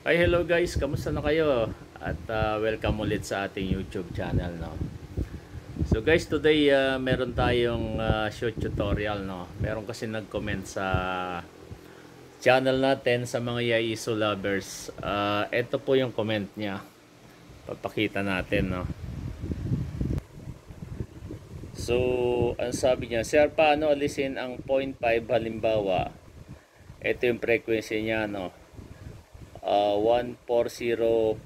Hi, hello guys, kamusta na kayo? At welcome ulit sa ating YouTube channel, no. So guys, today meron tayong short tutorial, no. Meron kasi nag-comment sa channel natin sa mga Yaiso lovers. Ito po yung comment niya. Papakita natin, no. So, ang sabi niya, Sir, paano alisin ang 0.5 halimbawa? Ito yung frequency niya, no. 14048.5.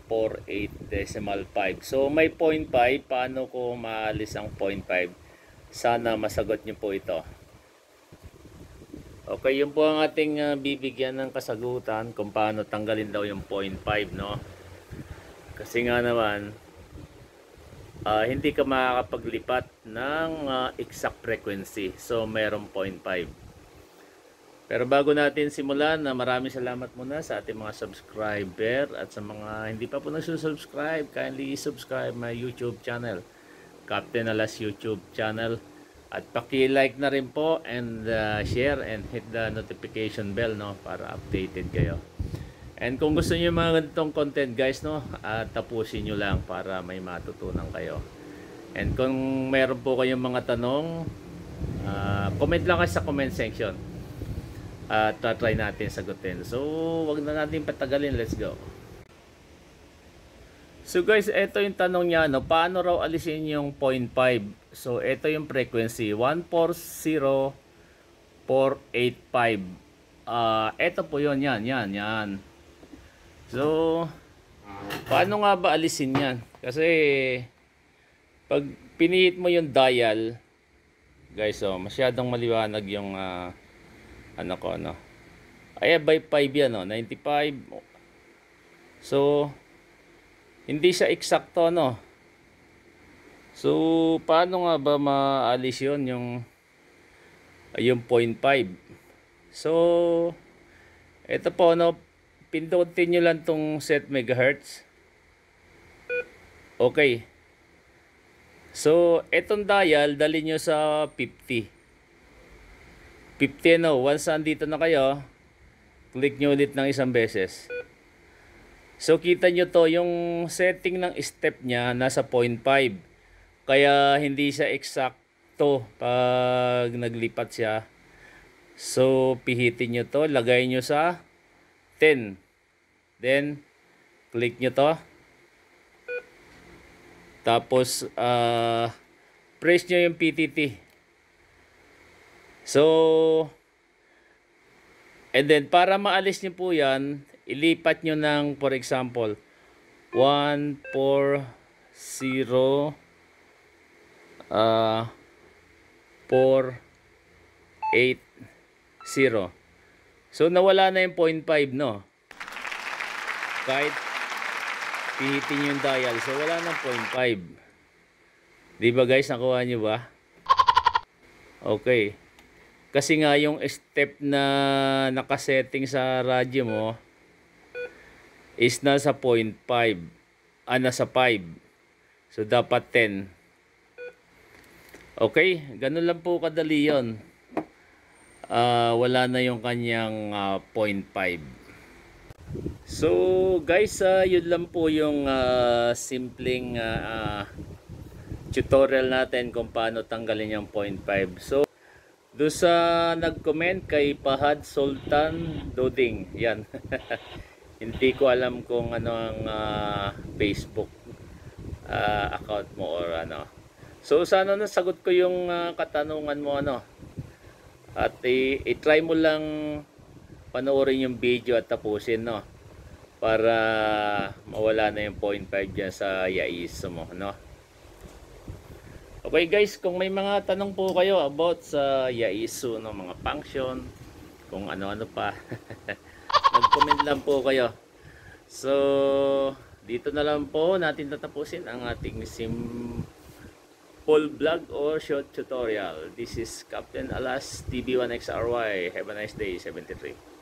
So may 0.5. Paano ko maalis ang 0.5? Sana masagot niyo po ito. Okay, yun po ang ating bibigyan ng kasagutan kung paano tanggalin daw yung 0.5, no? Kasi nga naman hindi ka makakapaglipat ng exact frequency. So mayroong 0.5. Pero bago natin simulan, maraming salamat muna sa ating mga subscriber at sa mga hindi pa po nagsusubscribe, kindly subscribe my YouTube channel, Captain Alas YouTube channel. At paki-like na rin po and share and hit the notification bell, no, para updated kayo. And kung gusto niyo mga ganitong content guys, no, tapusin niyo lang para may matutunan kayo. And kung meron po kayong mga tanong, comment lang kayo sa comment section. At try natin sagutin. So, wag na natin patagalin. Let's go. So guys, ito yung tanong niya, no? Paano raw alisin yung 0.5? So, ito yung frequency, 140.485. Ito po yun, yan. So, paano nga ba alisin yan? Kasi, pag pinihit mo yung dial, guys, oh, masyadong maliwanag yung ay by 5 yan, no? 95. So hindi siya eksakto, no? So paano nga ba maalis yun yung 0.5? So ito po, no, pindutin nyo lang tong set megahertz. Okay, so etong dial dali nyo sa 50, no? Once andito na kayo, click nyo ulit ng isang beses. So kita nyo to, yung setting ng step nya nasa 0.5. Kaya hindi siya eksakto pag naglipat siya. So pihitin nyo to, lagay nyo sa 10. Then click nyo to. Tapos press nyo yung PTT. So, and then para maalis nyo po yan, ilipat nyo ng, for example, 140.480. So, nawala na yung 0.5, no? Kahit pihitin yung dial. So, wala na 0.5. Diba guys, nakuha nyo ba? Okay. Kasi nga yung step na nakasetting sa radyo mo is nasa 0.5. Nasa 5. So dapat 10. Okay, ganun lang po kadali yun. Wala na yung kanyang 0.5. So guys, yun lang po yung simpleng tutorial natin kung paano tanggalin yung 0.5. So doon sa nag-comment kay Pahad Sultan Doding, yan. Hindi ko alam kung ano ang Facebook account mo or ano. So sana nasagot ko yung katanungan mo, ano. At i-try mo lang panoorin yung video at tapusin, no, para mawala na yung 0.5 dyan sa Yaiso mo, no. Okay guys, kung may mga tanong po kayo about sa Yaiso, no, mga function, kung ano-ano pa, mag-comment lang po kayo. So, dito na lang po natin tatapusin ang ating simple vlog or short tutorial. This is Captain Alas, TB1XRY. Have a nice day, 73.